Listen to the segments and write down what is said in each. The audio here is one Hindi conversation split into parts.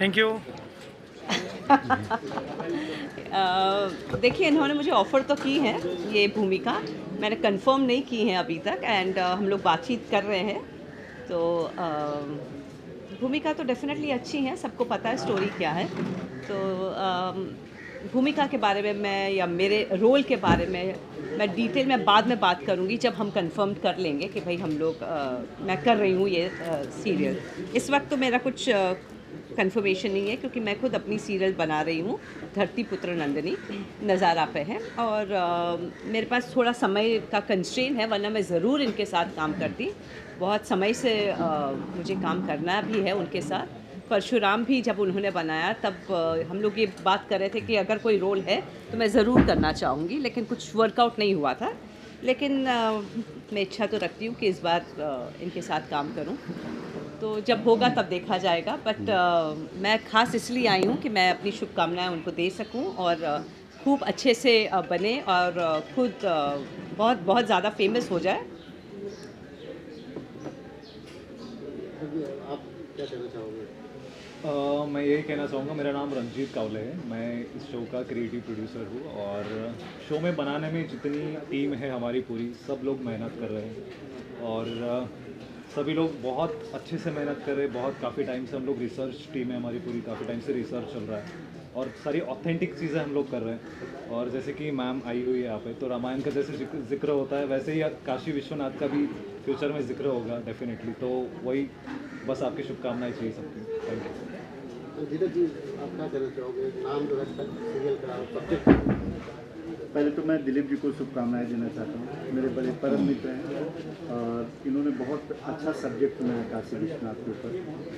Thank you. देखिए, इन्होंने मुझे ऑफ़र तो की है ये भूमिका, मैंने कंफर्म नहीं की है अभी तक एंड हम लोग बातचीत कर रहे हैं। तो भूमिका तो डेफ़िनेटली अच्छी है, सबको पता है स्टोरी क्या है। तो भूमिका के बारे में मैं या मेरे रोल के बारे में मैं डिटेल में बाद में बात करूँगी जब हम कंफर्म कर लेंगे कि भाई हम लोग मैं कर रही हूँ ये सीरियल। इस वक्त तो मेरा कुछ कंफर्मेशन नहीं है क्योंकि मैं खुद अपनी सीरियल बना रही हूँ, धरती पुत्र नंदिनी नज़ारा पे है और मेरे पास थोड़ा समय का कंस्ट्रेन है, वरना मैं ज़रूर इनके साथ काम करती। बहुत समय से मुझे काम करना भी है उनके साथ। परशुराम भी जब उन्होंने बनाया तब हम लोग ये बात कर रहे थे कि अगर कोई रोल है तो मैं ज़रूर करना चाहूँगी, लेकिन कुछ वर्कआउट नहीं हुआ था। लेकिन मैं इच्छा तो रखती हूँ कि इस बार इनके साथ काम करूँ, तो जब होगा तब देखा जाएगा। बट मैं ख़ास इसलिए आई हूँ कि मैं अपनी शुभकामनाएं उनको दे सकूँ और खूब अच्छे से बने और खुद बहुत बहुत ज़्यादा फेमस हो जाए। आप क्या कहना चाहोगे? मैं यही कहना चाहूँगा, मेरा नाम रंजीत कावले है, मैं इस शो का क्रिएटिव प्रोड्यूसर हूँ और शो में बनाने में जितनी टीम है हमारी पूरी, सब लोग मेहनत कर रहे हैं और सभी लोग बहुत अच्छे से मेहनत कर रहे हैं। बहुत काफ़ी टाइम से हम लोग रिसर्च टीम है हमारी पूरी, काफ़ी टाइम से रिसर्च चल रहा है और सारी ऑथेंटिक चीज़ें हम लोग कर रहे हैं। और जैसे कि मैम आई हुई है यहाँ पे, तो रामायण का जैसे जिक्र होता है वैसे ही काशी विश्वनाथ का भी फ्यूचर में जिक्र होगा डेफिनेटली। तो वही बस आपकी शुभकामनाएं चाहिए सबकी। Thank you. तो धीरज जी, आप क्या कहना चाहोगे? नाम जो है सीरियल का सब्जेक्ट। पहले तो मैं दिलीप जी को शुभकामनाएं देना चाहता हूँ, मेरे बड़े परम मित्र हैं और इन्होंने बहुत अच्छा सब्जेक्ट चुना है काशी विश्वनाथ के ऊपर।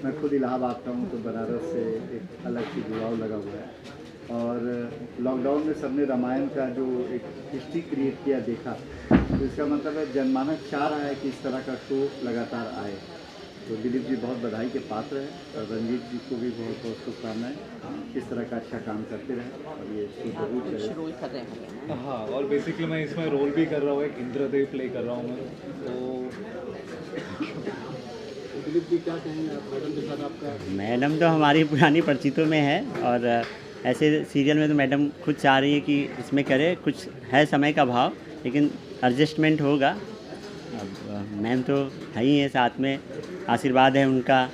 मैं खुद इलाहाबाद आता हूँ तो बनारस से एक अलग सी जुड़ाव लगा हुआ है और लॉकडाउन में सबने रामायण का जो एक हिस्ट्री क्रिएट किया देखा, तो इसका मतलब है जनमानस चाह रहा है कि इस तरह का शो लगातार आए। तो दिलीप जी बहुत बधाई के पात्र हैं और रंजीत जी को भी बहुत बहुत शुभकामनाएं, इस तरह का अच्छा काम करते रहें और ये शो जरूर कुछ चले। रोल कर रहे हैं। हाँ, और बेसिकली मैं इसमें रोल भी कर रहा हूँ, एक इंद्रदेव प्ले कर रहा हूँ मैं। तो दिलीप जी क्या कहेंगे आप मैडम के साथ? आपका मैडम तो हमारी पुरानी परिचितों में है और ऐसे सीरियल में तो मैडम खुद चाह रही है कि इसमें करे, कुछ है समय का भाव लेकिन एडजस्टमेंट होगा। अब मैम तो है ही है साथ में, आशीर्वाद है उनका।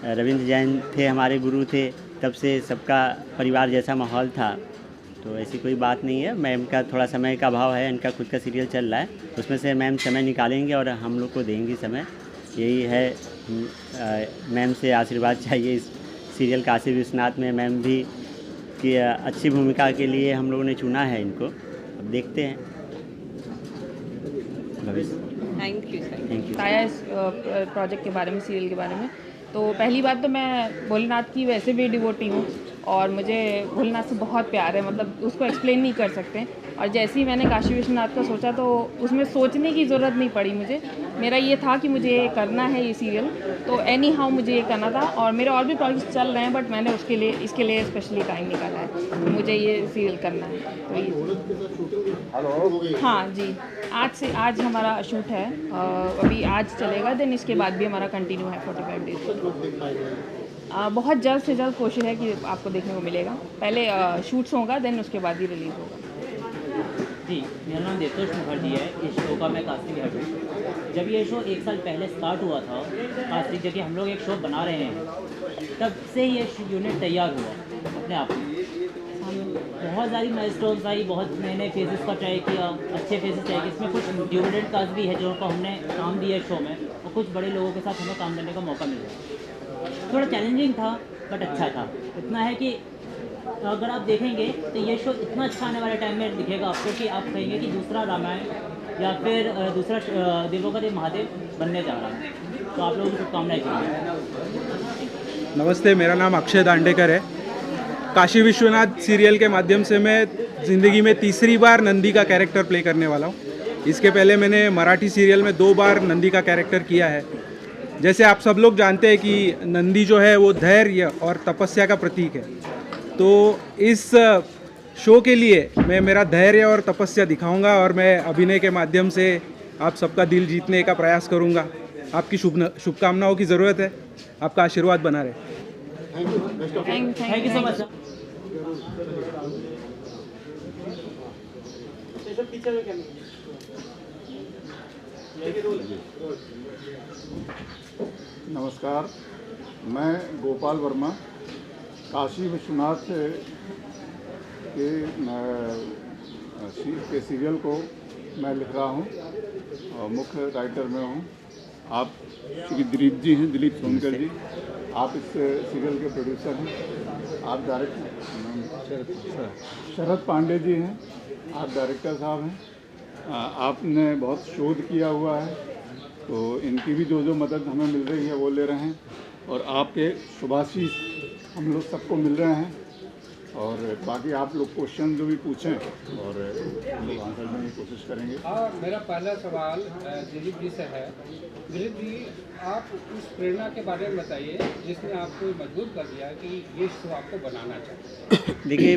रविंद्र जैन थे हमारे गुरु थे, तब से सबका परिवार जैसा माहौल था, तो ऐसी कोई बात नहीं है। मैम का थोड़ा समय का अभाव है, इनका खुद का सीरियल चल रहा है, उसमें से मैम समय निकालेंगे और हम लोग को देंगे समय। यही है, मैम से आशीर्वाद चाहिए इस सीरियल काशी विश्वनाथ में। मैम भी कि अच्छी भूमिका के लिए हम लोगों ने चुना है इनको, अब देखते हैं भविष्य। Thank you. Thank you. बताया इस प्रोजेक्ट के बारे में, सीरियल के बारे में। तो पहली बात तो मैं भोलेनाथ की वैसे भी डिवोटी हूँ और मुझे भोलेनाथ से बहुत प्यार है, मतलब उसको एक्सप्लेन नहीं कर सकते। और जैसे ही मैंने काशी विश्वनाथ का सोचा तो उसमें सोचने की ज़रूरत नहीं पड़ी मुझे। मेरा ये था कि मुझे ये करना है ये सीरियल, तो एनी हाउ मुझे ये करना था। और मेरे और भी प्रोजेक्ट्स चल रहे हैं बट मैंने इसके लिए स्पेशली टाइम निकाला है, तो मुझे ये सीरियल करना है। तो ये हाँ जी, आज हमारा शूट है, अभी आज चलेगा, देन इसके बाद भी हमारा कंटिन्यू है 45 डेज। बहुत जल्द से जल्द कोशिश है कि आपको देखने को मिलेगा। पहले शूट्स होगा, देन उसके बाद ही रिलीज़ होगा। जी, मेरा नाम देवतोष मुखर्जी है, इस शो का मैं कास्टिंग हेड हूँ। जब ये शो 1 साल पहले स्टार्ट हुआ था कास्टिंग, जबकि हम लोग एक शो बना रहे हैं, तब से ये यूनिट तैयार हुआ अपने आप में। बहुत सारी माइलस्टोन्स आई, बहुत नए नए फेजेस का ट्राई किया, अच्छे फेजेस ट्राई किए। इसमें कुछ ड्यूरेंट कास्ट भी है जिनको हमने काम दिया शो में, और कुछ बड़े लोगों के साथ हमें काम करने का मौका मिला। थोड़ा चैलेंजिंग था बट अच्छा था। इतना है कि अगर आप देखेंगे तो ये शो इतना अच्छा आने वाले टाइम में दिखेगा आपको कि आप कहेंगे कि दूसरा रामायण या फिर दूसरा देवों का देव महादेव बनने जा रहा है। तो आप लोगों को शुभकामनाएं चाहिए। नमस्ते, मेरा नाम अक्षय दांडेकर है। काशी विश्वनाथ सीरियल के माध्यम से मैं ज़िंदगी में तीसरी बार नंदी का कैरेक्टर प्ले करने वाला हूँ। इसके पहले मैंने मराठी सीरियल में 2 बार नंदी का कैरेक्टर किया है। जैसे आप सब लोग जानते हैं कि नंदी जो है वो धैर्य और तपस्या का प्रतीक है, तो इस शो के लिए मैं मेरा धैर्य और तपस्या दिखाऊंगा और मैं अभिनय के माध्यम से आप सबका दिल जीतने का प्रयास करूंगा। आपकी शुभकामनाओं की ज़रूरत है, आपका आशीर्वाद बना रहे। Thank you so much. नमस्कार, मैं गोपाल वर्मा काशी विश्वनाथ के सीरियल को मैं लिख रहा हूँ और मुख्य राइटर में हूँ। आप श्री दिलीप जी हैं, दिलीप सोनकर जी, आप इस सीरियल के प्रोड्यूसर हैं। आप डायरेक्टर शरद पांडे जी हैं, आप डायरेक्टर साहब हैं। आपने बहुत शोध किया हुआ है, तो इनकी भी जो मदद हमें मिल रही है वो ले रहे हैं, और आपके शुभाशीष हम लोग सबको मिल रहे हैं। और बाकी आप लोग क्वेश्चन जो भी पूछें और हम लोग आंसर देने की कोशिश करेंगे। मेरा पहला सवाल दिलीप जी से है। दिलीप जी, आप उस प्रेरणा के बारे में बताइए जिसने आपको मजबूर कर दिया कि ये शो आपको बनाना चाहिए। देखिए,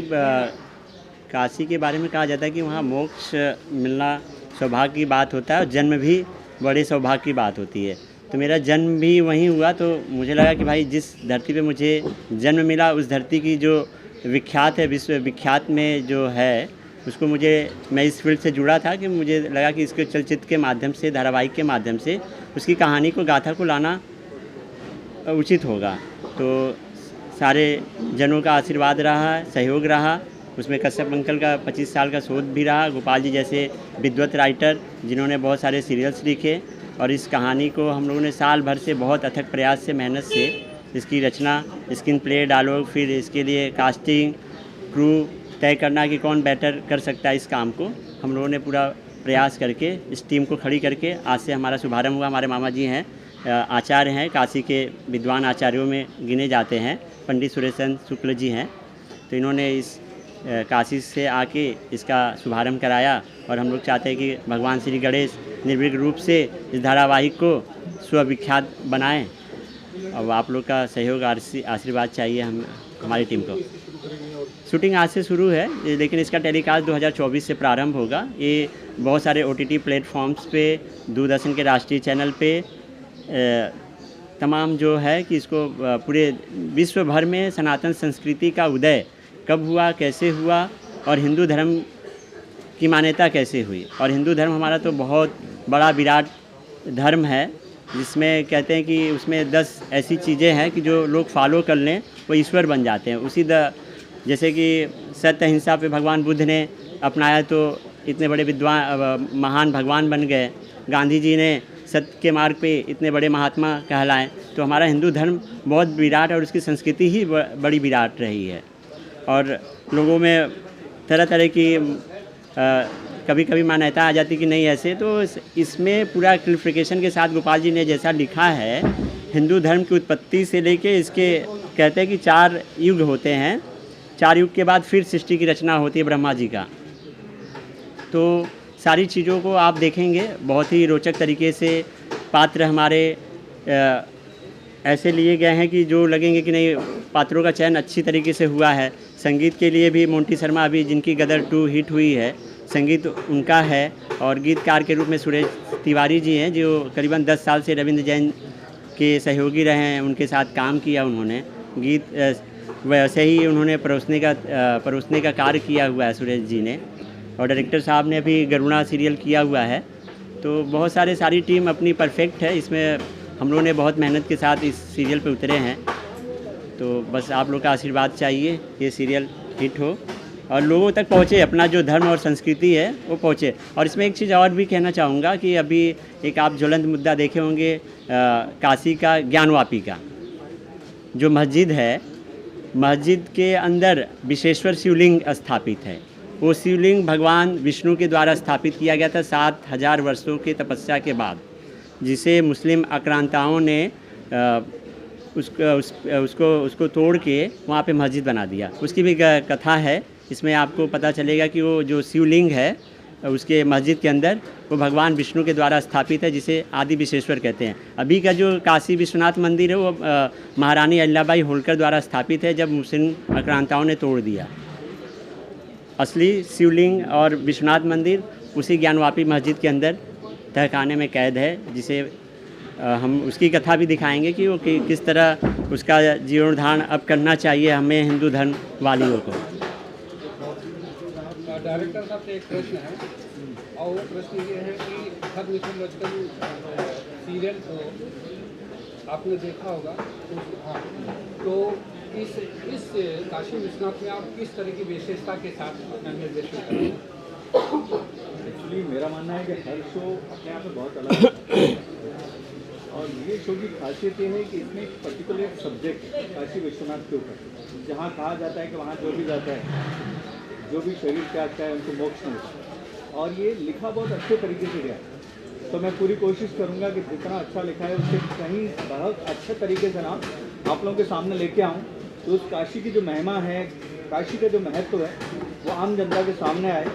काशी के बारे में कहा जाता है कि वहाँ मोक्ष मिलना सौभाग्य की बात होता है और जन्म भी बड़े सौभाग्य की बात होती है। तो मेरा जन्म भी वहीं हुआ, तो मुझे लगा कि भाई जिस धरती पे मुझे जन्म मिला उस धरती की जो विख्यात है, विश्व विख्यात में जो है, उसको मैं इस फील्ड से जुड़ा था कि मुझे लगा कि इसके चलचित्र के माध्यम से, धारावाहिक के माध्यम से उसकी कहानी को, गाथा को लाना उचित होगा। तो सारे जनों का आशीर्वाद रहा, सहयोग रहा। उसमें कश्यप अंकल का 25 साल का शोध भी रहा, गोपाल जी जैसे विद्वत राइटर जिन्होंने बहुत सारे सीरियल्स लिखे, और इस कहानी को हम लोगों ने साल भर से बहुत अथक प्रयास से, मेहनत से इसकी रचना, स्क्रीन प्ले, डायलॉग, फिर इसके लिए कास्टिंग, क्रू तय करना कि कौन बेटर कर सकता है इस काम को। हम लोगों ने पूरा प्रयास करके इस टीम को खड़ी करके आज से हमारा शुभारंभ हुआ। हमारे मामा जी हैं, आचार्य हैं, काशी के विद्वान आचार्यों में गिने जाते हैं, पंडित सुरेशन शुक्ल जी हैं। तो इन्होंने इस काशी से आके इसका शुभारंभ कराया, और हम लोग चाहते हैं कि भगवान श्री गणेश निर्विघ्न रूप से इस धारावाहिक को स्विख्यात बनाएं। अब आप लोग का सहयोग, आशीर्वाद चाहिए हमारी टीम को। शूटिंग आज से शुरू है, लेकिन इसका टेलीकास्ट 2024 से प्रारंभ होगा। ये बहुत सारे OTT प्लेटफॉर्म्स पे, दूरदर्शन के राष्ट्रीय चैनल पे, तमाम जो है कि इसको पूरे विश्व भर में सनातन संस्कृति का उदय कब हुआ, कैसे हुआ, और हिंदू धर्म की मान्यता कैसे हुई। और हिंदू धर्म हमारा तो बहुत बड़ा विराट धर्म है, जिसमें कहते हैं कि उसमें 10 ऐसी चीज़ें हैं कि जो लोग फॉलो कर लें वो ईश्वर बन जाते हैं। जैसे कि सत्य अहिंसा पे भगवान बुद्ध ने अपनाया तो इतने बड़े विद्वान, महान भगवान बन गए। गांधी जी ने सत्य के मार्ग पे इतने बड़े महात्मा कहलाए। तो हमारा हिंदू धर्म बहुत विराट, और उसकी संस्कृति ही बड़ी विराट रही है। और लोगों में तरह तरह की कभी कभी मान्यता आ जाती कि नहीं ऐसे, तो इसमें पूरा क्लियरिफिकेशन के साथ गोपाल जी ने जैसा लिखा है, हिंदू धर्म की उत्पत्ति से लेके इसके कहते हैं कि 4 युग होते हैं। 4 युग के बाद फिर सृष्टि की रचना होती है ब्रह्मा जी का। तो सारी चीज़ों को आप देखेंगे, बहुत ही रोचक तरीके से पात्र हमारे ऐसे लिए गए हैं कि जो लगेंगे कि नहीं, पात्रों का चयन अच्छी तरीके से हुआ है। संगीत के लिए भी मोंटी शर्मा, अभी जिनकी गदर 2 हिट हुई है, संगीत उनका है। और गीतकार के रूप में सुरेश तिवारी जी हैं, जो करीबन 10 साल से रविंद्र जैन के सहयोगी रहे हैं, उनके साथ काम किया उन्होंने। गीत वैसे ही उन्होंने परोसने का कार्य किया हुआ है सुरेश जी ने। और डायरेक्टर साहब ने अभी गरुणा सीरियल किया हुआ है। तो बहुत सारी टीम अपनी परफेक्ट है। इसमें हम लोगों ने बहुत मेहनत के साथ इस सीरियल पे उतरे हैं। तो बस आप लोग का आशीर्वाद चाहिए, ये सीरियल हिट हो और लोगों तक पहुँचे, अपना जो धर्म और संस्कृति है वो पहुँचे। और इसमें एक चीज़ और भी कहना चाहूँगा कि अभी एक आप ज्वलंत मुद्दा देखे होंगे, काशी का ज्ञानवापी का जो मस्जिद है, मस्जिद के अंदर विशेश्वर शिवलिंग स्थापित है। वो शिवलिंग भगवान विष्णु के द्वारा स्थापित किया गया था 7000 वर्षों के तपस्या के बाद, जिसे मुस्लिम आक्रांताओं ने उसको तोड़ के वहाँ पे मस्जिद बना दिया। उसकी भी कथा है, इसमें आपको पता चलेगा कि वो जो शिवलिंग है उसके मस्जिद के अंदर वो भगवान विष्णु के द्वारा स्थापित है, जिसे आदि विशेश्वर कहते हैं। अभी का जो काशी विश्वनाथ मंदिर है वो महारानी अहिल्याबाई होलकर द्वारा स्थापित है, जब मुस्लिम आक्रांताओं ने तोड़ दिया। असली शिवलिंग और विश्वनाथ मंदिर उसी ज्ञानवापी मस्जिद के अंदर तहखाने में कैद है, जिसे हम उसकी कथा भी दिखाएंगे कि वो किस तरह उसका जीर्णोद्धार अब करना चाहिए हमें हिंदू धर्म वालियों को। डायरेक्टर साहब से एक प्रश्न है, और वो प्रश्न ये है कि हर मिथोलॉजिकल सीरियल को आपने देखा होगा, हाँ, तो इस काशी विश्वनाथ में आप किस तरह की विशेषता के साथ अपना निर्देशन करेंगे? एक्चुअली मेरा मानना है कि हर शो अपने आप में बहुत अलग है, और ये शो की खासियत ये है कि इसमें एक पर्टिकुलर सब्जेक्ट काशी विश्वनाथ के ऊपर, जहाँ कहा जाता है कि वहाँ जो भी जाता है, जो भी शरीर त्यागता है उनको मोक्ष मिलता है, और ये लिखा बहुत अच्छे तरीके से गया है। तो मैं पूरी कोशिश करूँगा कि जितना अच्छा लिखा है उससे कहीं बहुत अच्छे तरीके से ना आप लोगों के सामने लेके आऊँ, तो उस काशी की जो महिमा है, काशी का जो महत्व है, वो आम जनता के सामने आए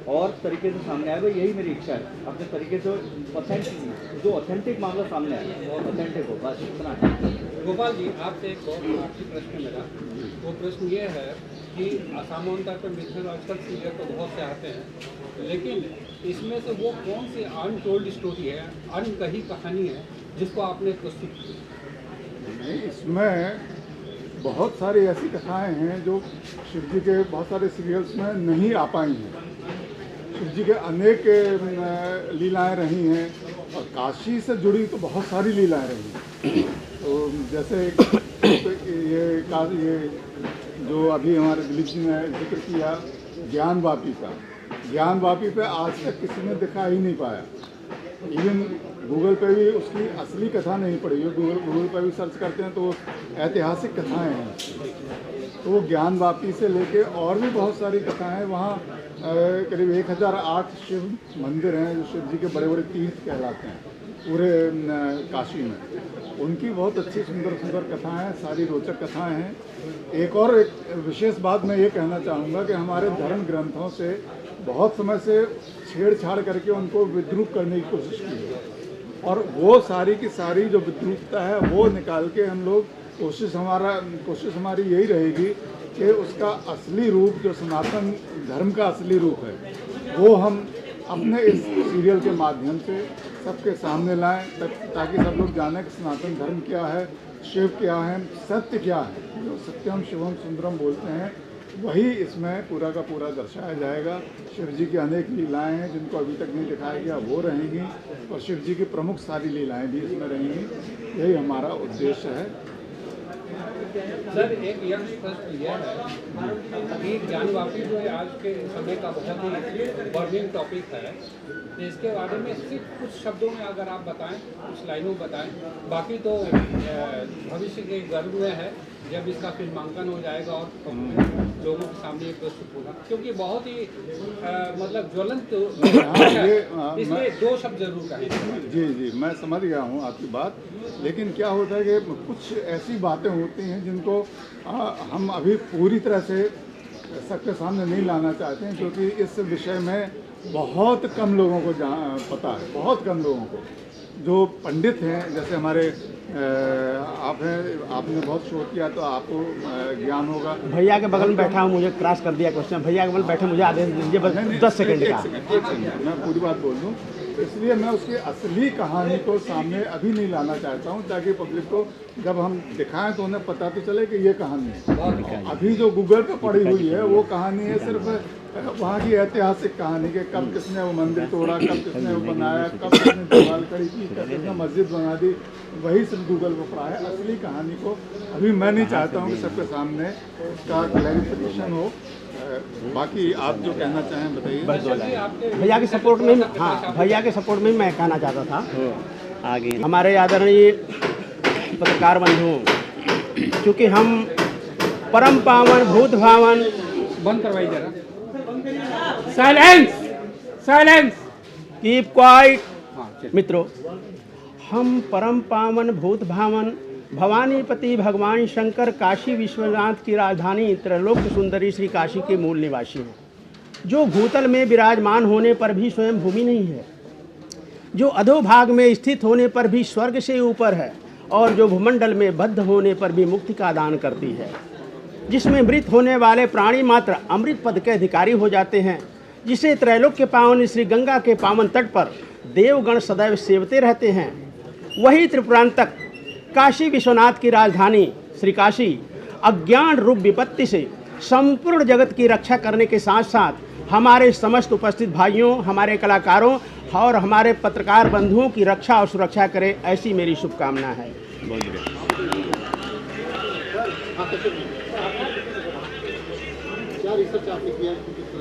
और तरीके से सामने आए। भाई यही मेरी इच्छा है, अपने तरीके से ऑथेंटिक, जो ऑथेंटिक मामला सामने आए और ऑथेंटिक हो, बस इतना है। गोपाल जी, आपसे एक बहुत आखिरी प्रश्न मेरा, वो प्रश्न ये है कि सामान्यतः पर मिथोलॉजिकल सीरियल तो बहुत से आते हैं, लेकिन इसमें से वो कौन सी अनटोल्ड स्टोरी है, अनकही कहानी है जिसको आपने प्रस्तुत की? नहीं, इसमें बहुत सारी ऐसी कथाएं हैं जो शिव जी के बहुत सारे सीरियल्स में नहीं आ पाई हैं। शिव जी के अनेक लीलाएं रही हैं, और काशी से जुड़ी तो बहुत सारी लीलाएं रही हैं। तो जैसे ये जो अभी हमारे दिलीप जी ने जिक्र किया ज्ञानवापी का, ज्ञानवापी पे आज तक किसी ने दिखा ही नहीं पाया। इवन गूगल पे भी उसकी असली कथा नहीं पड़ी है, गूगल पे भी सर्च करते हैं तो ऐतिहासिक कथाएं हैं। तो वो ज्ञानवापी से लेके और भी बहुत सारी कथाएं, वहाँ करीब 1008 शिव मंदिर हैं जो शिव जी के बड़े बड़े तीर्थ कहलाते हैं पूरे काशी में। उनकी बहुत अच्छी सुंदर सुंदर कथाएं हैं, सारी रोचक कथाएं हैं। एक विशेष बात मैं ये कहना चाहूँगा कि हमारे धर्म ग्रंथों से बहुत समय से छेड़छाड़ करके उनको विद्रूप करने की कोशिश की है, और वो सारी की सारी जो विद्रूपता है वो निकाल के हम लोग कोशिश हमारी यही रहेगी कि उसका असली रूप, जो सनातन धर्म का असली रूप है, वो हम अपने इस सीरियल के माध्यम से सबके सामने लाएं, ताकि सब लोग जानें कि सनातन धर्म क्या है, शिव क्या है, सत्य क्या है। जो सत्यम शिवम सुंदरम बोलते हैं वही इसमें पूरा का पूरा दर्शाया जाएगा। शिव जी की अनेक लीलाएं हैं जिनको अभी तक नहीं दिखाया गया, वो रहेंगी, और शिव जी की प्रमुख सारी लीलाएं भी इसमें रहेंगी। यही हमारा उद्देश्य है। सर, एक यह प्रश्न यह है कि ज्ञानवापी जो है आज के समय का बहुत ही बर्निंग टॉपिक है, तो इसके बारे में सिर्फ कुछ शब्दों में अगर आप बताएं, कुछ लाइनों में बताएं, बाकी तो भविष्य के गर्भ में है जब इसका फिल्मांकन हो जाएगा और लोगों के सामने प्रस्तुत होगा, क्योंकि बहुत ही मतलब ज्वलंत इसमें दो शब्द जरूर कहें। जी, मैं समझ गया हूँ आपकी बात, लेकिन क्या होता है कि कुछ ऐसी बातें होती हैं जिनको हम अभी पूरी तरह से सबके सामने नहीं लाना चाहते हैं, क्योंकि इस विषय में बहुत कम लोगों को पता है, बहुत कम लोगों को। जो पंडित हैं, जैसे हमारे आपने बहुत शोध किया तो आपको ज्ञान होगा। भैया के बगल में बैठा हूँ, मुझे क्रॉस कर दिया क्वेश्चन। भैया के बगल बैठे, मुझे आदेश दीजिए, बस 10 सेकंड का। एक सेकंड, मैं पूरी बात बोल दूँ। इसलिए मैं उसकी असली कहानी को सामने अभी नहीं लाना चाहता हूँ, ताकि पब्लिक को जब हम दिखाएं तो उन्हें पता तो चले कि ये कहानी है। अभी जो गूगल पे पड़ी हुई है वो कहानी है सिर्फ वहाँ की ऐतिहासिक कहानी के, कब किसने वो मंदिर तोड़ा, कब किसने वो बनाया, कब किसने दीवार खड़ी की, कब किसने मस्जिद बना दी, वही सिर्फ गूगल पर पड़ा है। असली कहानी को अभी मैं नहीं चाहता हूँ कि सबके सामने उसका क्लैरिफिकेशन हो। बाकी आप जो कहना चाहें बताइए। भैया के सपोर्ट में, हाँ, भैया के सपोर्ट में मैं कहना चाहता था आगे हमारे आदरणीय पत्रकार बंधु, क्योंकि हम परम पावन भूत भावन, बंद करवाइए जरा, साइलेंस, कीप क्वाइट। मित्रों, हम परम पावन भूत भावन भवानीपति भगवान शंकर काशी विश्वनाथ की राजधानी त्रैलोक सुंदरी श्री काशी के मूल निवासी हैं, जो भूतल में विराजमान होने पर भी स्वयं भूमि नहीं है, जो अधोभाग में स्थित होने पर भी स्वर्ग से ऊपर है, और जो भूमंडल में बद्ध होने पर भी मुक्ति का दान करती है। जिसमें मृत होने वाले प्राणी मात्र अमृत पद के अधिकारी हो जाते हैं, जिसे त्रैलोक्य पावन श्री गंगा के पावन तट पर देवगण सदैव सेवते रहते हैं। वही त्रिपुरांतक काशी विश्वनाथ की राजधानी श्री काशी अज्ञान रूप विपत्ति से संपूर्ण जगत की रक्षा करने के साथ साथ हमारे समस्त उपस्थित भाइयों, हमारे कलाकारों और हमारे पत्रकार बंधुओं की रक्षा और सुरक्षा करे, ऐसी मेरी शुभकामना है। क्या रिसर्च आपने किया?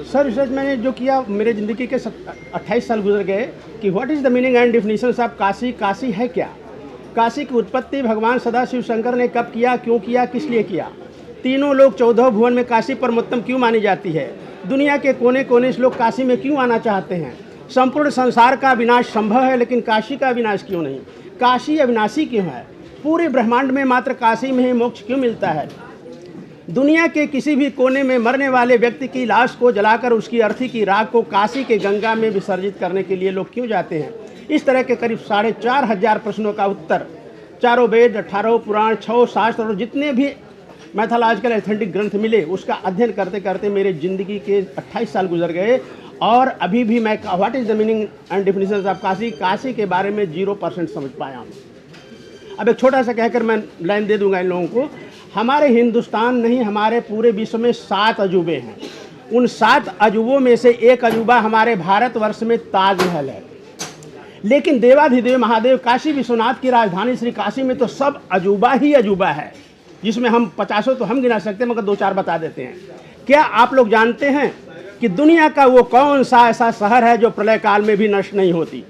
सर, रिसर्च मैंने जो किया, मेरे ज़िंदगी के 28 साल गुजर गए कि what is the meaning and definitions of Kashi. Kashi है क्या? काशी की उत्पत्ति भगवान सदाशिव शंकर ने कब किया, क्यों किया, किस लिए किया? तीनों लोग 14 भुवन में काशी परमोत्तम क्यों मानी जाती है? दुनिया के कोने कोने से लोग काशी में क्यों आना चाहते हैं? संपूर्ण संसार का विनाश संभव है, लेकिन काशी का विनाश क्यों नहीं? काशी अविनाशी क्यों है? पूरे ब्रह्मांड में मात्र काशी में ही मोक्ष क्यों मिलता है? दुनिया के किसी भी कोने में मरने वाले व्यक्ति की लाश को जलाकर उसकी अर्थी की राख को काशी के गंगा में विसर्जित करने के लिए लोग क्यों जाते हैं? इस तरह के करीब 4,500 प्रश्नों का उत्तर चारों वेद, 18 पुराण, 6 शास्त्र और जितने भी मैथोलॉजिकल एथेंटिक ग्रंथ मिले, उसका अध्ययन करते करते मेरे ज़िंदगी के 28 साल गुजर गए और अभी भी मैं what is the meaning and definitions of Kashi, Kashi के बारे में 0% समझ पाया हूँ। अब एक छोटा सा कहकर मैं लाइन दे दूंगा इन लोगों को। हमारे हिंदुस्तान नहीं, हमारे पूरे विश्व में 7 अजूबे हैं। उन 7 अजूबों में से एक अजूबा हमारे भारतवर्ष में ताजमहल है। लेकिन देवाधिदेव महादेव काशी विश्वनाथ की राजधानी श्री काशी में तो सब अजूबा ही अजूबा है, जिसमें हम 50 तो हम गिना सकते हैं, मगर 2-4 बता देते हैं। क्या आप लोग जानते हैं कि दुनिया का वो कौन सा ऐसा शहर है जो प्रलय काल में भी नष्ट नहीं होती?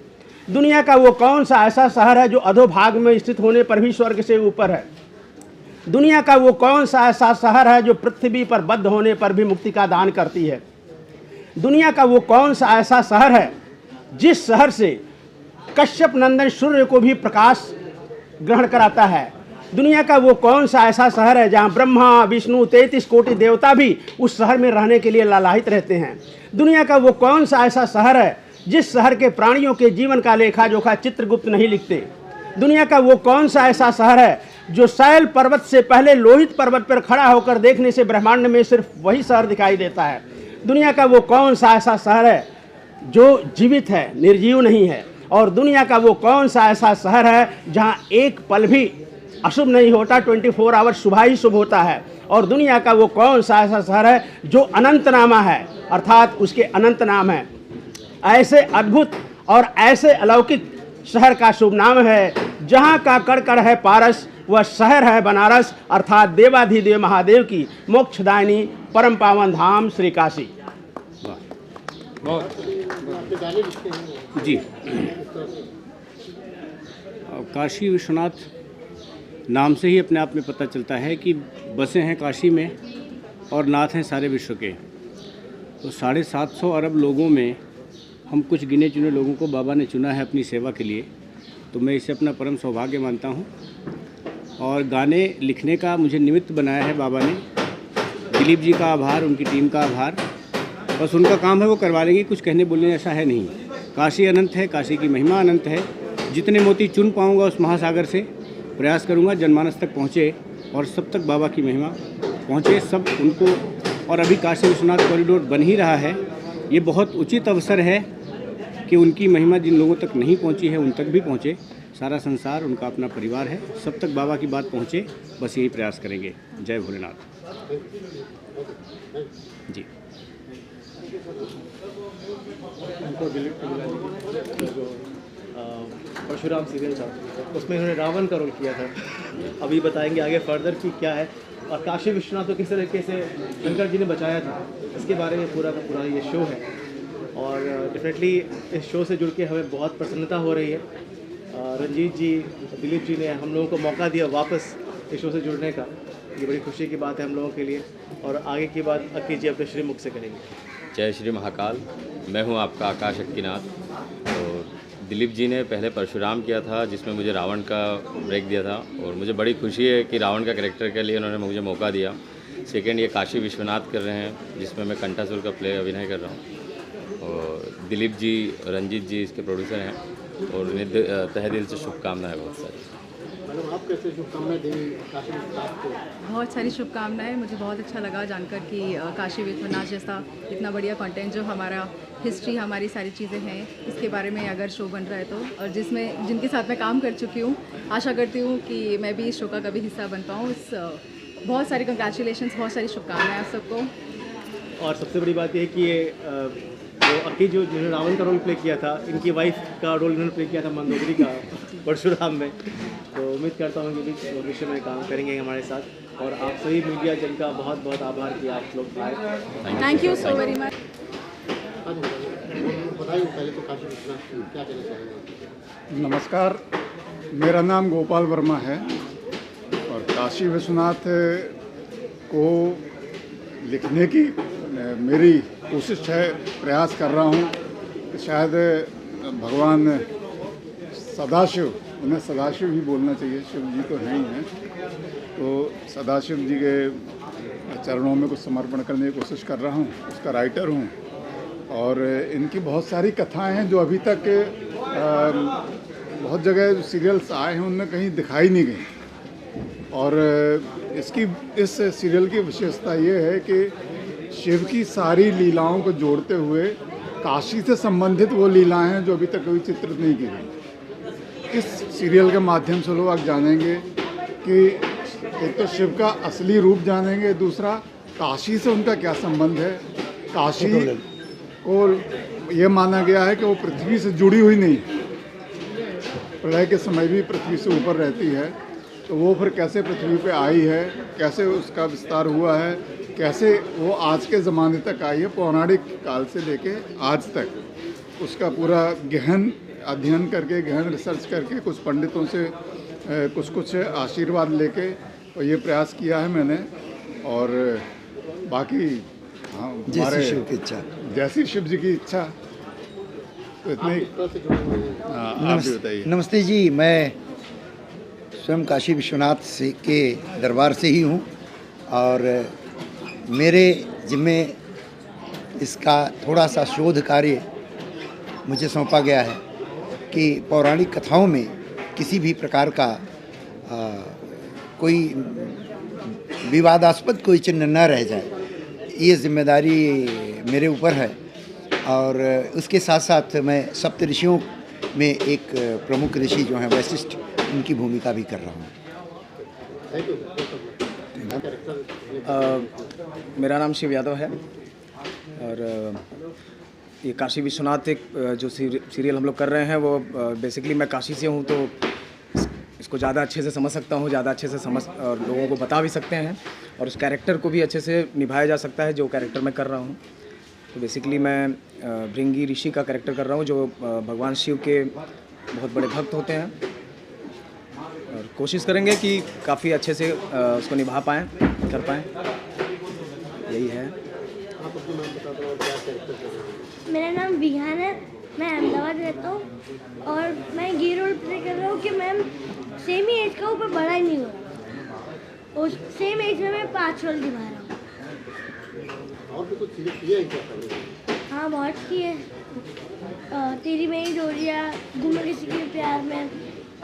दुनिया का वो कौन सा ऐसा शहर है जो अधोभाग में स्थित होने पर भी स्वर्ग से ऊपर है? दुनिया का वो कौन सा ऐसा शहर है जो पृथ्वी पर बद्ध होने पर भी मुक्ति का दान करती है? दुनिया का वो कौन सा ऐसा शहर है जिस शहर से कश्यप नंदन सूर्य को भी प्रकाश ग्रहण कराता है? दुनिया का वो कौन सा ऐसा शहर है जहाँ ब्रह्मा विष्णु 33 कोटि देवता भी उस शहर में रहने के लिए लालायित रहते हैं? दुनिया का वो कौन सा ऐसा शहर है जिस शहर के प्राणियों के जीवन का लेखा जोखा चित्रगुप्त नहीं लिखते? दुनिया का वो कौन सा ऐसा शहर है जो शैल पर्वत से पहले लोहित पर्वत पर खड़ा होकर देखने से ब्रह्मांड में सिर्फ वही शहर दिखाई देता है? दुनिया का वो कौन सा ऐसा शहर है जो जीवित है, निर्जीव नहीं है? और दुनिया का वो कौन सा ऐसा शहर है जहाँ एक पल भी अशुभ नहीं होता, 24 आवर सुबह ही शुभ होता है? और दुनिया का वो कौन सा ऐसा शहर है जो अनंतनामा है, अर्थात उसके अनंत नाम है? ऐसे अद्भुत और ऐसे अलौकिक शहर का शुभ नाम है जहाँ का कण कण है पारस, वह शहर है बनारस, अर्थात देवाधिदेव महादेव की मोक्षदायिनी परम पावन धाम श्री काशी। आपके गाने लिखते हैं जी, काशी विश्वनाथ नाम से ही अपने आप में पता चलता है कि बसे हैं काशी में और नाथ हैं सारे विश्व के। तो 750 अरब लोगों में हम कुछ गिने चुने लोगों को बाबा ने चुना है अपनी सेवा के लिए, तो मैं इसे अपना परम सौभाग्य मानता हूँ। और गाने लिखने का मुझे निमित्त बनाया है बाबा ने। दिलीप जी का आभार, उनकी टीम का आभार। बस उनका काम है, वो करवा लेंगे, कुछ कहने बोलने ऐसा है नहीं। काशी अनंत है, काशी की महिमा अनंत है। जितने मोती चुन पाऊँगा उस महासागर से प्रयास करूँगा जनमानस तक पहुँचे और सब तक बाबा की महिमा पहुँचे, सब उनको। और अभी काशी विश्वनाथ कॉरिडोर बन ही रहा है। ये बहुत उचित अवसर है कि उनकी महिमा जिन लोगों तक नहीं पहुंची है उन तक भी पहुंचे। सारा संसार उनका अपना परिवार है, सब तक बाबा की बात पहुंचे, बस यही प्रयास करेंगे। जय भोलेनाथ जी। उनको दिलीप को बुला लीजिए। जो परशुराम सीरियल था उसमें उन्होंने रावण का रोल किया था। अभी बताएंगे आगे फर्दर कि क्या है। और काशी विश्वनाथ को किस तरीके से शंकर जी ने बचाया था, इसके बारे में पूरा का पूरा ये शो है। और डेफिनेटली इस शो से जुड़ के हमें बहुत प्रसन्नता हो रही है। रंजीत जी, दिलीप जी ने हम लोगों को मौका दिया वापस इस शो से जुड़ने का, ये बड़ी खुशी की बात है हम लोगों के लिए। और आगे की बात अक्की जी अपने श्रीमुख से करेंगे। जय श्री महाकाल, मैं हूं आपका आकाश अक्कीनाथ। तो दिलीप जी ने पहले परशुराम किया था जिसमें मुझे रावण का ब्रेक दिया था, और मुझे बड़ी खुशी है कि रावण का कैरेक्टर के लिए उन्होंने मुझे मौका दिया। सेकंड, ये काशी विश्वनाथ कर रहे हैं जिसमें मैं कंठासुर का अभिनय कर रहा हूँ। और दिलीप जी, रंजीत जी इसके प्रोड्यूसर हैं, और उन्हें तहे दिल से शुभकामनाएं बहुत सारी। मैडम आप कैसे शुभकामनाएं देंगी काशी विश्वनाथ को? बहुत सारी शुभकामनाएं। मुझे बहुत अच्छा लगा जानकर कि काशी विश्वनाथ जैसा इतना बढ़िया कंटेंट जो हमारा हिस्ट्री, हमारी सारी चीज़ें हैं, इसके बारे में अगर शो बन रहा है तो, और जिनके साथ मैं काम कर चुकी हूँ, आशा करती हूँ कि मैं भी इस शो का कभी हिस्सा बन पाऊँ। बहुत सारी कंग्रेचुलेशंस, बहुत सारी शुभकामनाएं आप सबको। और सबसे बड़ी बात यह है कि ये जो अक्की जिन्होंने रावण का रोल प्ले किया था, इनकी वाइफ का रोल इन्होंने प्ले किया था मंदोदरी का परशुराम में। तो उम्मीद करता हूँ कि भी भविष्य में काम करेंगे हमारे साथ। और आप सभी मीडिया जन का बहुत बहुत आभार कि आप लोग आए। Thank you so very much. बताइए पहले तो काशी विश्वनाथ क्या कहना चाहेंगे? नमस्कार, मेरा नाम गोपाल वर्मा है और काशी विश्वनाथ को लिखने की मेरी कोशिश है, प्रयास कर रहा हूँ कि शायद भगवान सदाशिव, उन्हें सदाशिव ही बोलना चाहिए, शिव जी तो हैं ही हैं, तो सदाशिव जी के चरणों में कुछ समर्पण करने की कोशिश कर रहा हूँ। उसका राइटर हूँ और इनकी बहुत सारी कथाएं हैं जो अभी तक बहुत जगह जो सीरियल्स आए हैं उनमें कहीं दिखाई नहीं गई। और इस सीरियल की विशेषता ये है कि शिव की सारी लीलाओं को जोड़ते हुए काशी से संबंधित वो लीलाएं हैं जो अभी तक कभी चित्रित नहीं की गई। इस सीरियल के माध्यम से लोग आज जानेंगे कि एक तो शिव का असली रूप जानेंगे, दूसरा काशी से उनका क्या संबंध है। काशी को ये माना गया है कि वो पृथ्वी से जुड़ी हुई नहीं, प्रलय के समय भी पृथ्वी से ऊपर रहती है, तो वो फिर कैसे पृथ्वी पे आई है, कैसे उसका विस्तार हुआ है, कैसे वो आज के ज़माने तक आई है, पौराणिक काल से लेके आज तक, उसका पूरा गहन अध्ययन करके, गहन रिसर्च करके, कुछ पंडितों से कुछ आशीर्वाद लेके और ये प्रयास किया है मैंने। और बाकी हाँ, हमारे जैसी शिव जी की इच्छा, तो इतनी। आप भी बताइए। नमस्ते जी, मैं स्वयं काशी विश्वनाथ के दरबार से ही हूँ और मेरे जिम्मे इसका थोड़ा सा शोध कार्य मुझे सौंपा गया है कि पौराणिक कथाओं में किसी भी प्रकार का कोई विवादास्पद कोई चिन्ह न रह जाए, ये जिम्मेदारी मेरे ऊपर है। और उसके साथ साथ मैं सप्त ऋषियों में एक प्रमुख ऋषि जो हैं वशिष्ठ, उनकी भूमिका भी कर रहा हूँ। मेरा नाम शिव यादव है और ये काशी विश्वनाथ एक जो सीरियल हम लोग कर रहे हैं वो बेसिकली मैं काशी से हूँ, तो इसको ज़्यादा अच्छे से समझ सकता हूँ, ज़्यादा अच्छे से समझ और लोगों को बता भी सकते हैं और उस कैरेक्टर को भी अच्छे से निभाया जा सकता है जो कैरेक्टर मैं कर रहा हूँ। तो बेसिकली मैं भृंगी ऋषि का कैरेक्टर कर रहा हूँ जो भगवान शिव के बहुत बड़े भक्त होते हैं और कोशिश करेंगे कि काफ़ी अच्छे से उसको निभा पाएँ, कर पाएँ, यही है। मेरा नाम विहान है, मैं अहमदाबाद रहता हूँ और मैं ये रोल प्ले कर रहा हूँ कि मैं सेम ही एज का हूँ पर बड़ा ही नहीं हो रहा, और सेम एज में मैं 5 रोल निभा रहा हूँ। और भी कुछ चीज़ें किए हैं क्या? हाँ बहुत किए, तेरी मेरी डोरिया, गुम किसी के प्यार में,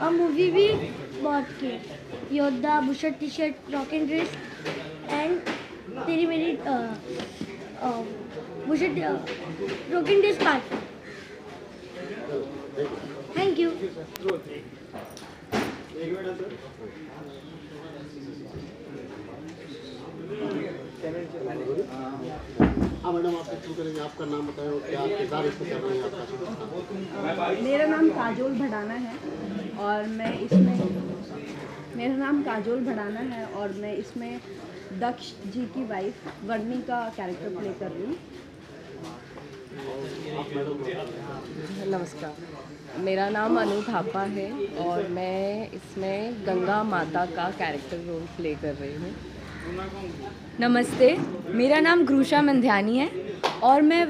और मूवी भी बहुत किए, योद्धा, bush shirt T shirt, rock and dress and तेरी मेरी bush shirt rock and dress part. Thank you. हाँ मैडम, आप शुरू करेंगे, आपका नाम बताएं और क्या किरदार इसमें कर रहे हैं आपका? मेरा नाम काजोल भड़ाना है और मैं इसमें मेरा नाम काजोल भड़ाना है और मैं इसमें दक्ष जी की वाइफ वर्णी का कैरेक्टर प्ले कर रही हूँ। नमस्कार, मेरा नाम अनु थापा है और मैं इसमें गंगा माता का कैरेक्टर रोल प्ले कर रही हूँ। नमस्ते, मेरा नाम ग्रूषा मंध्यानी है और मैं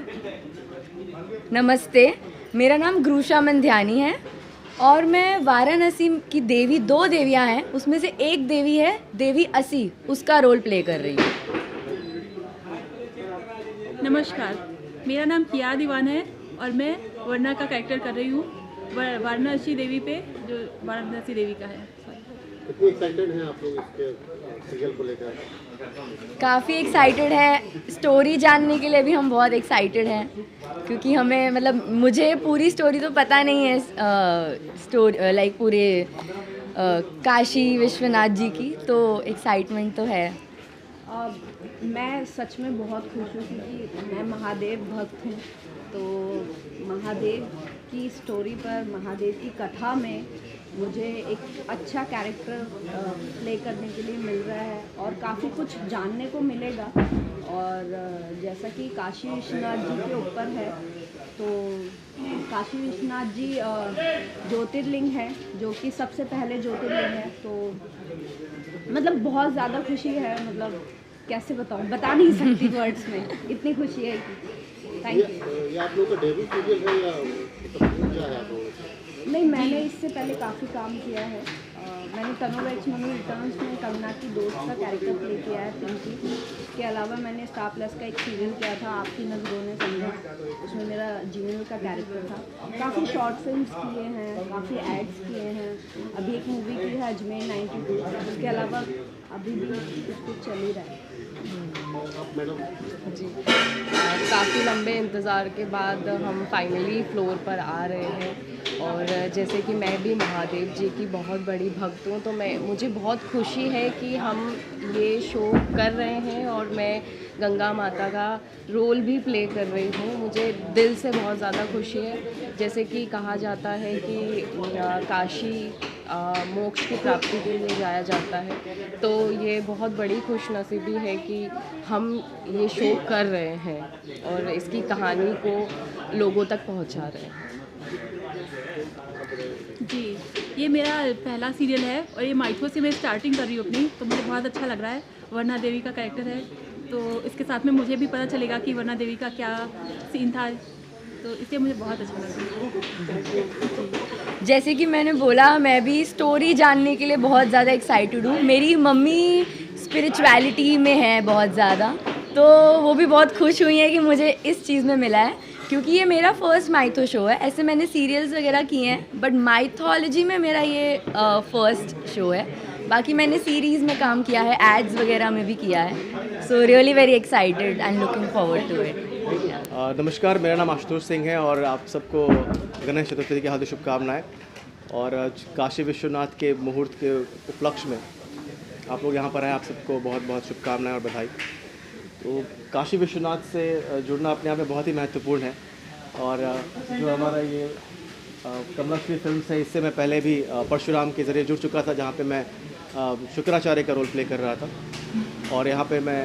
नमस्ते मेरा नाम ग्रूषा मंध्यानी है और मैं वाराणसी की देवी, 2 देवियां हैं, उसमें से एक देवी है देवी असी, उसका रोल प्ले कर रही हूँ। नमस्कार, मेरा नाम किया दीवान है और मैं वर्णा का कैरेक्टर कर रही हूँ, वाराणसी देवी पे, जो वाराणसी देवी का है। कितने एक्साइटेड हैं आप लोग इसके सीरियल को लेकर? काफ़ी एक्साइटेड है, स्टोरी जानने के लिए भी हम बहुत एक्साइटेड हैं, क्योंकि हमें मतलब मुझे पूरी स्टोरी तो पता नहीं है, स्टोरी लाइक पूरे काशी विश्वनाथ जी की, तो एक्साइटमेंट तो है। मैं सच में बहुत खुश हूँ क्योंकि मैं महादेव भक्त हूँ, तो महादेव की स्टोरी पर, महादेव की कथा में मुझे एक अच्छा कैरेक्टर प्ले करने के लिए मिल रहा है और काफ़ी कुछ जानने को मिलेगा। और जैसा कि काशी विश्वनाथ जी के ऊपर है, तो काशी विश्वनाथ जी ज्योतिर्लिंग है, जो कि सबसे पहले ज्योतिर्लिंग है, तो मतलब बहुत ज़्यादा खुशी है, मतलब कैसे बताऊँ, बता नहीं सकती वर्ड्स में, इतनी खुशी है। Thank you. ये आप लोगों का डेब्यू सीरियल है या क्या है आप लोगों का? नहीं, मैंने इससे पहले काफ़ी काम किया है। मैंने तनुवेक्स मनु रिटर्न्स में कंगना की दोस्त का कैरेक्टर प्ले किया है, पिंकी। इसके अलावा मैंने स्टार प्लस का एक सीरियल किया था, आपकी नज़रों ने समझा, उसमें मेरा जीनल का कैरेक्टर था। काफ़ी शॉर्ट फिल्म्स किए हैं, काफ़ी एड्स किए हैं, अभी एक मूवी की है अजमेर 92। इसके अलावा अभी भी कुछ चल ही रहा है। जी, काफ़ी लंबे इंतज़ार के बाद हम फाइनली फ्लोर पर आ रहे हैं, और जैसे कि मैं भी महादेव जी की बहुत बड़ी भक्त हूँ, तो मुझे बहुत खुशी है कि हम ये शो कर रहे हैं और मैं गंगा माता का रोल भी प्ले कर रही हूँ। मुझे दिल से बहुत ज़्यादा खुशी है। जैसे कि कहा जाता है कि काशी मोक्ष की प्राप्ति के लिए जाया जाता है, तो ये बहुत बड़ी खुशनसीबी है कि हम ये शो कर रहे हैं और इसकी कहानी को लोगों तक पहुंचा रहे हैं। जी, ये मेरा पहला सीरियल है और ये माइथो से मैं स्टार्टिंग कर रही हूँ अपनी, तो मुझे बहुत अच्छा लग रहा है। वर्णा देवी का कैरेक्टर है, तो इसके साथ में मुझे भी पता चलेगा कि वर्णा देवी का क्या सीन था, तो इसलिए मुझे बहुत अच्छा लग रहा है। जैसे कि मैंने बोला, मैं भी स्टोरी जानने के लिए बहुत ज़्यादा एक्साइटेड हूँ। मेरी मम्मी स्पिरिचुअलिटी में है बहुत ज़्यादा, तो वो भी बहुत खुश हुई है कि मुझे इस चीज़ में मिला है, क्योंकि ये मेरा फर्स्ट माइथो शो है। ऐसे मैंने सीरियल्स वगैरह किए हैं, बट माइथोलॉजी में मेरा ये फर्स्ट शो है। बाकी मैंने सीरीज़ में काम किया है, एड्स वगैरह में भी किया है, so really very excited and looking forward to it. नमस्कार, मेरा नाम आशुतोष सिंह है और आप सबको गणेश चतुर्थी की हार्दिक शुभकामनाएं। और काशी विश्वनाथ के मुहूर्त के उपलक्ष्य में आप लोग यहाँ पर आए, आप सबको बहुत बहुत शुभकामनाएं और बधाई। तो काशी विश्वनाथ से जुड़ना अपने आप में बहुत ही महत्वपूर्ण है, और जो हमारा ये कमला श्री फिल्म है, इससे मैं पहले भी परशुराम के ज़रिए जुड़ चुका था, जहाँ पे मैं शुक्राचार्य का रोल प्ले कर रहा था, और यहाँ पे मैं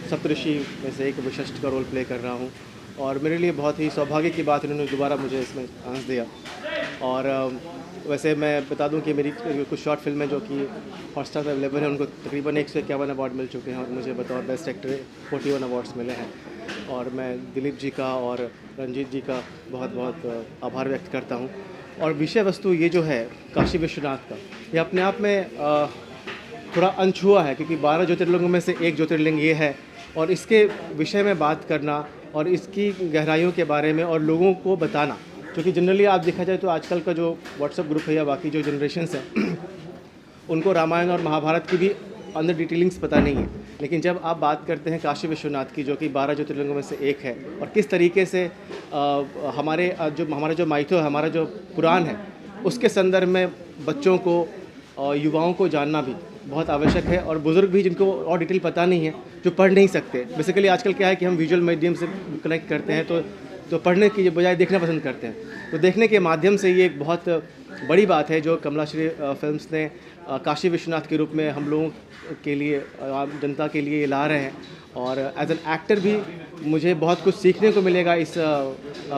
सप्तऋषि में से एक वशिष्ठ का रोल प्ले कर रहा हूँ। और मेरे लिए बहुत ही सौभाग्य की बात, इन्होंने दोबारा मुझे इसमें चांस दिया। और वैसे मैं बता दूं कि मेरी कुछ शॉर्ट फिल्में जो कि हॉटस्टार पर अवेलेबल हैं, उनको तकरीबन 151 अवार्ड मिल चुके हैं, और मुझे बतौर बेस्ट एक्टर 41 अवार्ड्स मिले हैं। और मैं दिलीप जी का और रंजीत जी का बहुत बहुत आभार व्यक्त करता हूँ। और विषय वस्तु ये जो है काशी विश्वनाथ का, ये अपने आप में थोड़ा अनछुआ है, क्योंकि 12 ज्योतिर्लिंगों में से एक ज्योतिर्लिंग ये है, और इसके विषय में बात करना और इसकी गहराइयों के बारे में और लोगों को बताना, क्योंकि जनरली आप देखा जाए तो आजकल का जो व्हाट्सएप ग्रुप है या बाकी जो जनरेशन्स हैं उनको रामायण और महाभारत की भी अंदर डिटेलिंग्स पता नहीं है। लेकिन जब आप बात करते हैं काशी विश्वनाथ की, जो कि 12 ज्योतिर्लिंगों में से एक है, और किस तरीके से हमारा जो माइथो है, हमारा जो पुराण है, उसके संदर्भ में बच्चों को युवाओं को जानना भी बहुत आवश्यक है। और बुज़ुर्ग भी जिनको और डिटेल पता नहीं है, जो पढ़ नहीं सकते, बेसिकली आजकल क्या है कि हम विजुअल मीडियम से कनेक्ट करते हैं, तो पढ़ने की बजाय देखना पसंद करते हैं। तो देखने के माध्यम से ये एक बहुत बड़ी बात है जो कमलाश्री फिल्म्स ने काशी विश्वनाथ के रूप में हम लोगों के लिए, आम जनता के लिए ला रहे हैं। और एज एन एक्टर भी मुझे बहुत कुछ सीखने को मिलेगा इस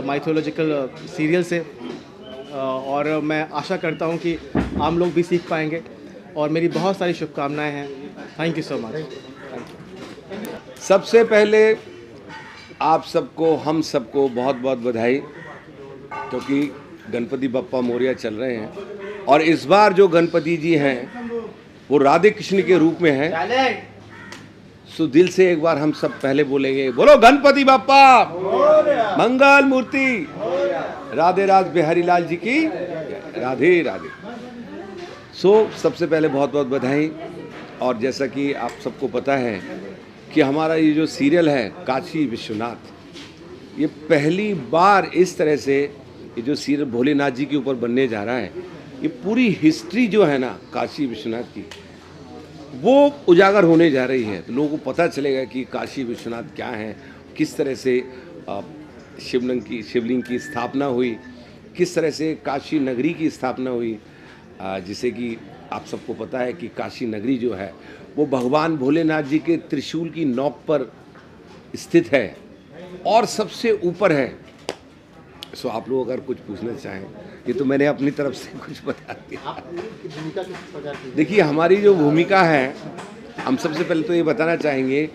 माइथोलॉजिकल सीरियल से, और मैं आशा करता हूँ कि आम लोग भी सीख पाएंगे। और मेरी बहुत सारी शुभकामनाएं हैं। Thank you so much. सबसे पहले आप सबको, हम सबको बहुत बहुत बधाई, क्योंकि गणपति बप्पा मोरिया चल रहे हैं, और इस बार जो गणपति जी हैं वो राधे कृष्ण के रूप में हैं। सो दिल से एक बार हम सब पहले बोलेंगे, बोलो गणपति बप्पा मंगल मूर्ति, राधे राधे बिहारी लाल जी की राधे राधे। सबसे पहले बहुत बहुत बधाई। और जैसा कि आप सबको पता है कि हमारा ये जो सीरियल है काशी विश्वनाथ, ये पहली बार इस तरह से ये जो सीरियल भोलेनाथ जी के ऊपर बनने जा रहा है, ये पूरी हिस्ट्री जो है ना काशी विश्वनाथ की, वो उजागर होने जा रही है। तो लोगों को पता चलेगा कि काशी विश्वनाथ क्या है, किस तरह से शिवलिंग की स्थापना हुई, किस तरह से काशी नगरी की स्थापना हुई। जिसे कि आप सबको पता है कि काशी नगरी जो है वो भगवान भोलेनाथ जी के त्रिशूल की नोक पर स्थित है और सबसे ऊपर है। सो आप लोग अगर कुछ पूछना चाहें, ये तो मैंने अपनी तरफ से कुछ बता दिया। देखिए, हमारी जो भूमिका है, हम सबसे पहले तो ये बताना चाहेंगे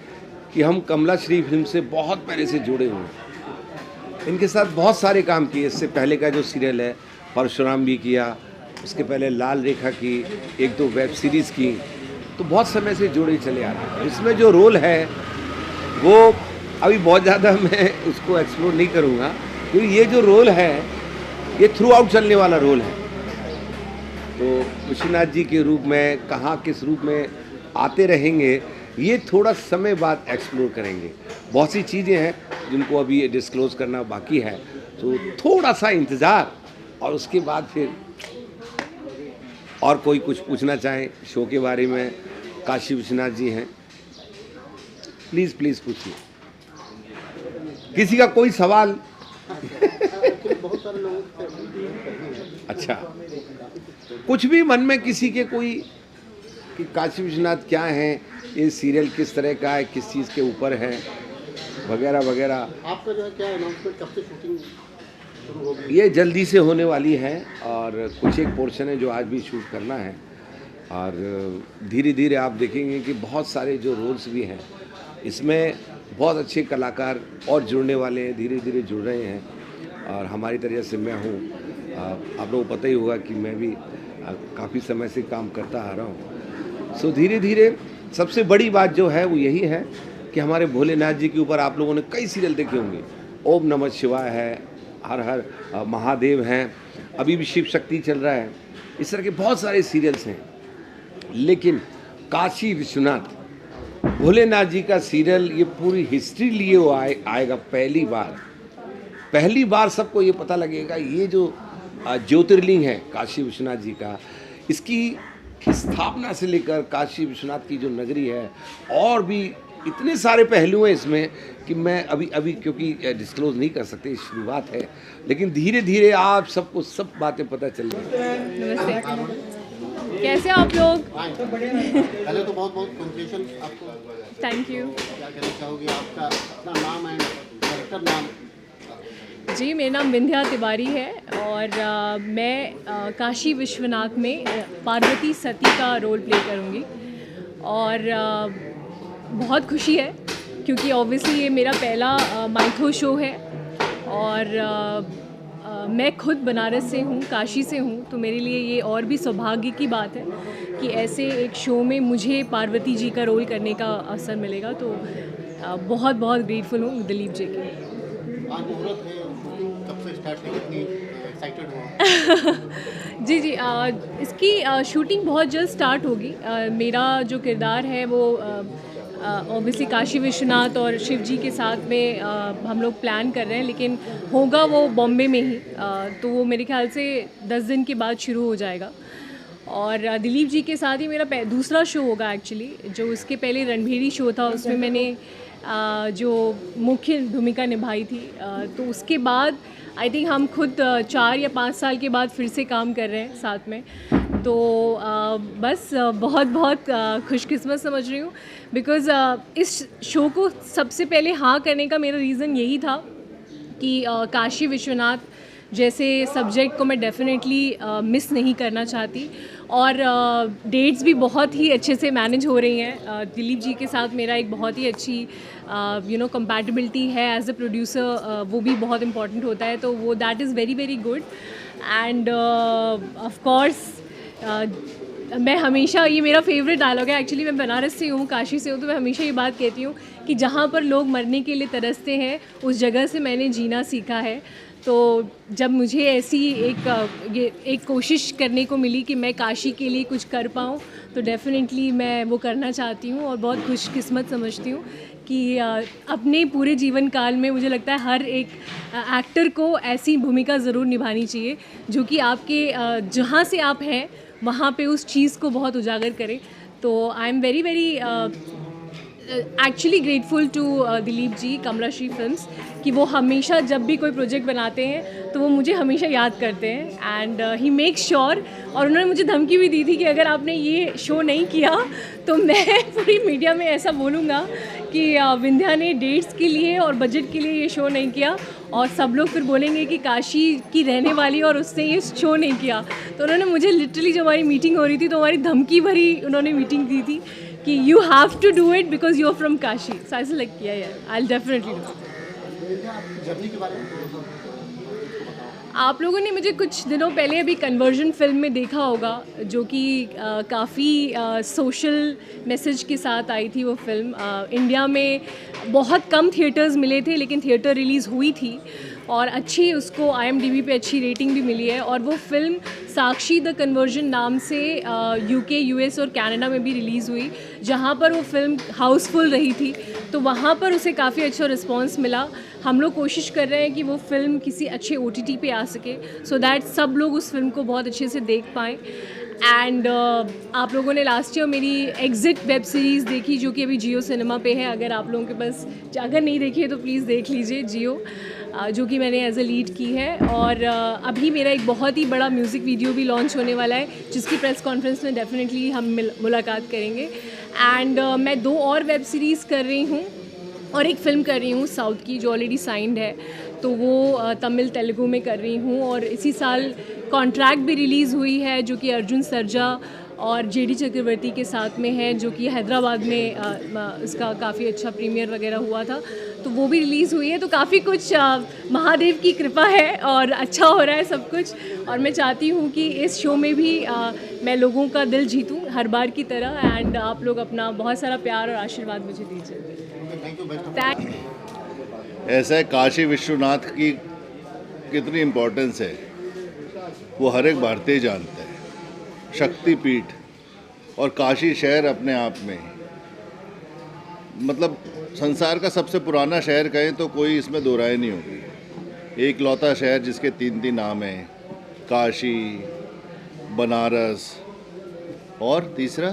कि हम कमला श्री फिल्म से बहुत पहले से जुड़े हुए हैं। इनके साथ बहुत सारे काम किए। इससे पहले का जो सीरियल है परशुराम भी किया, उसके पहले लाल रेखा की, 1-2 वेब सीरीज़ की, तो बहुत समय से जुड़े चले आ रहे हैं। इसमें जो रोल है वो अभी बहुत ज़्यादा मैं उसको एक्सप्लोर नहीं करूँगा, क्योंकि ये जो रोल है ये थ्रू आउट चलने वाला रोल है। तो विश्वनाथ जी के रूप में कहाँ किस रूप में आते रहेंगे, ये थोड़ा समय बाद एक्सप्लोर करेंगे। बहुत सी चीज़ें हैं जिनको अभी डिस्क्लोज़ करना बाकी है, तो थोड़ा सा इंतज़ार, और उसके बाद फिर और कोई कुछ पूछना चाहे शो के बारे में, काशी विश्वनाथ जी हैं, प्लीज़ प्लीज़ पूछिए। किसी का कोई सवाल? बहुत सारे लोग अच्छा, कुछ भी मन में किसी के कोई कि काशी विश्वनाथ क्या है, ये सीरियल किस तरह का है, किस चीज़ के ऊपर है, वगैरह वगैरह। आपका जो है क्या अनाउंसमेंट, कब से शूटिंग शुरू होगी? ये जल्दी से होने वाली है और कुछ एक पोर्शन है जो आज भी शूट करना है, और धीरे धीरे आप देखेंगे कि बहुत सारे जो रोल्स भी हैं इसमें बहुत अच्छे कलाकार और जुड़ने वाले हैं, धीरे धीरे जुड़ रहे हैं। और हमारी तरह से मैं हूँ, आप लोगों को पता ही होगा कि मैं भी काफ़ी समय से काम करता आ रहा हूँ। सो धीरे धीरे सबसे बड़ी बात जो है वो यही है कि हमारे भोलेनाथ जी के ऊपर आप लोगों ने कई सीरियल देखे होंगे। ओम नमः शिवाय है, हर हर महादेव हैं, अभी भी शिव शक्ति चल रहा है, इस तरह के बहुत सारे सीरियल्स हैं। लेकिन काशी विश्वनाथ भोलेनाथ जी का सीरियल ये पूरी हिस्ट्री लिए वो आएगा पहली बार सबको ये पता लगेगा ये जो ज्योतिर्लिंग है काशी विश्वनाथ जी का, इसकी स्थापना से लेकर काशी विश्वनाथ की जो नगरी है, और भी इतने सारे पहलू हैं इसमें कि मैं अभी क्योंकि डिस्क्लोज नहीं कर सकते, शुरुआत है, लेकिन धीरे धीरे आप सबको सब बातें पता चल जाएंगी। नमस्ते, कैसे आप लोग? पहले तो बहुत बहुत कंग्रेचुलेशन आपको। Thank you. क्या कहना चाहोगे, आपका अपना नाम एंड कैरेक्टर नाम? जी, मेरा नाम विंध्या तिवारी है और मैं काशी विश्वनाथ में पार्वती सती का रोल प्ले करूँगी। और बहुत खुशी है क्योंकि ऑब्वियसली ये मेरा पहला माइथो शो है, और मैं खुद बनारस से हूँ, काशी से हूँ, तो मेरे लिए ये और भी सौभाग्य की बात है कि ऐसे एक शो में मुझे पार्वती जी का रोल करने का अवसर मिलेगा। तो बहुत बहुत ग्रेटफुल हूँ दिलीप जी की। आज मुहूर्त है, कब से स्टार्ट है, कितनी एक्साइटेड हो? जी, इसकी शूटिंग बहुत जल्द स्टार्ट होगी। मेरा जो किरदार है वो ऑब्वियसली काशी विश्वनाथ और शिव जी के साथ में हम लोग प्लान कर रहे हैं, लेकिन होगा वो बॉम्बे में ही। तो वो मेरे ख्याल से 10 दिन के बाद शुरू हो जाएगा। और दिलीप जी के साथ ही मेरा दूसरा शो होगा एक्चुअली। जो इसके पहले रणभेरी शो था उसमें मैंने जो मुख्य भूमिका निभाई थी, तो उसके बाद आई थिंक हम खुद 4 या 5 साल के बाद फिर से काम कर रहे हैं साथ में। तो बस बहुत बहुत खुशकिस्मत समझ रही हूँ, बिकॉज़ इस शो को सबसे पहले हाँ करने का मेरा रीज़न यही था कि काशी विश्वनाथ जैसे सब्जेक्ट को मैं डेफिनेटली मिस नहीं करना चाहती, और डेट्स भी बहुत ही अच्छे से मैनेज हो रही हैं। दिलीप जी के साथ मेरा एक बहुत ही अच्छी कंपैटिबिलिटी है एज अ प्रोड्यूसर, वो भी बहुत इम्पॉर्टेंट होता है, तो वो that is very very good. End of course मैं हमेशा, ये मेरा फेवरेट डायलॉग है एक्चुअली, मैं बनारस से हूँ, काशी से हूँ, तो मैं हमेशा ये बात कहती हूँ कि जहाँ पर लोग मरने के लिए तरसते हैं उस जगह से मैंने जीना सीखा है। तो जब मुझे ऐसी एक कोशिश करने को मिली कि मैं काशी के लिए कुछ कर पाऊँ, तो डेफ़िनेटली मैं वो करना चाहती हूँ और बहुत खुशकिस्मत समझती हूँ कि अपने पूरे जीवन काल में मुझे लगता है हर एक एक्टर को ऐसी भूमिका ज़रूर निभानी चाहिए जो कि आपके जहाँ से आप हैं वहाँ पे उस चीज़ को बहुत उजागर करे। तो I am very very actually grateful to Dilip ji, Kamalashri films, कि वो हमेशा जब भी कोई प्रोजेक्ट बनाते हैं तो वो मुझे हमेशा याद करते हैं एंड ही मेक श्योर। और उन्होंने मुझे धमकी भी दी थी कि अगर आपने ये शो नहीं किया तो मैं पूरी मीडिया में ऐसा बोलूँगा कि विंध्या ने डेट्स के लिए और बजट के लिए ये शो नहीं किया, और सब लोग फिर बोलेंगे कि काशी की रहने वाली और उसने ये शो नहीं किया। तो उन्होंने मुझे लिटरली, जब हमारी मीटिंग हो रही थी तो हमारी धमकी भरी उन्होंने मीटिंग दी थी कि you have to do it because you are from Kashi. So I like किया यार, I will definitely do. Journey के बारे में आप लोगों ने मुझे कुछ दिनों पहले अभी कन्वर्जन फिल्म में देखा होगा, जो कि काफ़ी सोशल मैसेज के साथ आई थी वो फिल्म। इंडिया में बहुत कम थिएटर्स मिले थे, लेकिन थिएटर रिलीज़ हुई थी और अच्छी, उसको IMDb पे अच्छी रेटिंग भी मिली है। और वो फिल्म साक्षी द कन्वर्जन नाम से UK, US और कनाडा में भी रिलीज़ हुई, जहाँ पर वो फिल्म हाउसफुल रही थी, तो वहाँ पर उसे काफ़ी अच्छा रिस्पांस मिला। हम लोग कोशिश कर रहे हैं कि वो फिल्म किसी अच्छे OTT पे आ सके, सो दैट सब लोग उस फिल्म को बहुत अच्छे से देख पाएँ। एंड आप लोगों ने लास्ट ईयर मेरी एग्ज़िट वेब सीरीज़ देखी, जो कि अभी जियो सिनेमा पे है। अगर आप लोगों के पास, अगर नहीं देखी है तो प्लीज़ देख लीजिए जियो, जो कि मैंने एज अ लीड की है। और अभी मेरा एक बहुत ही बड़ा म्यूज़िक वीडियो भी लॉन्च होने वाला है, जिसकी प्रेस कॉन्फ्रेंस में डेफिनेटली हम मुलाकात करेंगे। एंड मैं 2 और वेब सीरीज़ कर रही हूँ और एक फ़िल्म कर रही हूँ साउथ की, जो ऑलरेडी साइंड है, तो वो तमिल तेलुगु में कर रही हूँ। और इसी साल कॉन्ट्रैक्ट भी रिलीज़ हुई है, जो कि अर्जुन सर्जा और JD चक्रवर्ती के साथ में है, जो कि हैदराबाद में इसका काफ़ी अच्छा प्रीमियर वगैरह हुआ था, तो वो भी रिलीज़ हुई है। तो काफ़ी कुछ महादेव की कृपा है और अच्छा हो रहा है सब कुछ। और मैं चाहती हूँ कि इस शो में भी मैं लोगों का दिल जीतूँ हर बार की तरह, एंड आप लोग अपना बहुत सारा प्यार और आशीर्वाद मुझे दीजिए। ऐसा है, काशी विश्वनाथ की कितनी इम्पोर्टेंस है वो हर एक भारतीय जानता है। शक्तिपीठ और काशी शहर अपने आप में, मतलब संसार का सबसे पुराना शहर कहें तो कोई इसमें दो राय नहीं होगी। एक लौता शहर जिसके 3 नाम हैं, काशी, बनारस और तीसरा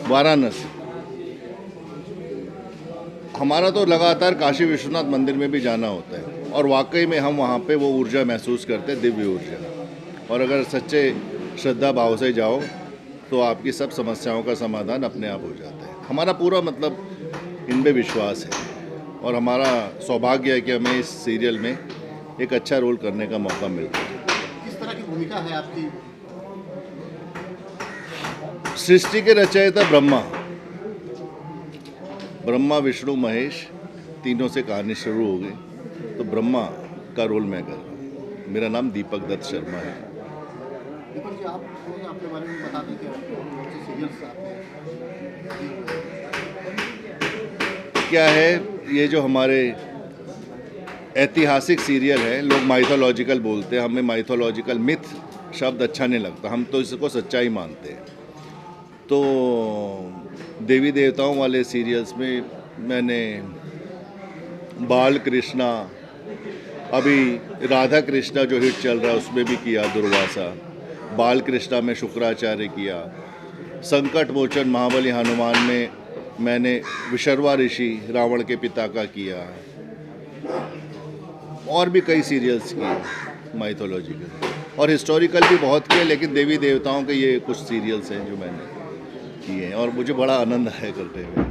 वाराणसी। हमारा तो लगातार काशी विश्वनाथ मंदिर में भी जाना होता है और वाकई में हम वहाँ पे वो ऊर्जा महसूस करते हैं, दिव्य ऊर्जा। और अगर सच्चे श्रद्धा भाव से जाओ तो आपकी सब समस्याओं का समाधान अपने आप हो जाता है। हमारा पूरा मतलब इनमें विश्वास है और हमारा सौभाग्य है कि हमें इस सीरियल में एक अच्छा रोल करने का मौका मिलता है। किस तरह की भूमिका है आपकी? सृष्टि के रचयिता ब्रह्मा विष्णु महेश तीनों से कहानी शुरू हो गई, तो ब्रह्मा का रोल मैं कर रहा हूँ। मेरा नाम दीपक दत्त शर्मा है। दीपक जी, आप अपने बारे में बता दें कि सीरियल्स क्या है ये जो हमारे ऐतिहासिक सीरियल है, लोग माइथोलॉजिकल बोलते हैं, हमें माइथोलॉजिकल मिथ शब्द अच्छा नहीं लगता, हम तो इसको सच्चाई मानते हैं। तो देवी देवताओं वाले सीरियल्स में मैंने बाल कृष्णा, अभी राधा कृष्णा जो हिट चल रहा है उसमें भी किया दुर्वासा, बाल कृष्णा में शुक्राचार्य किया, संकट मोचन महाबली हनुमान में मैंने विशर्वा ऋषि रावण के पिता का किया, और भी कई सीरियल्स किए माइथोलॉजिकल और हिस्टोरिकल भी बहुत किए, लेकिन देवी देवताओं के ये कुछ सीरियल्स हैं जो मैंने किए हैं और मुझे बड़ा आनंद आया करते हुए।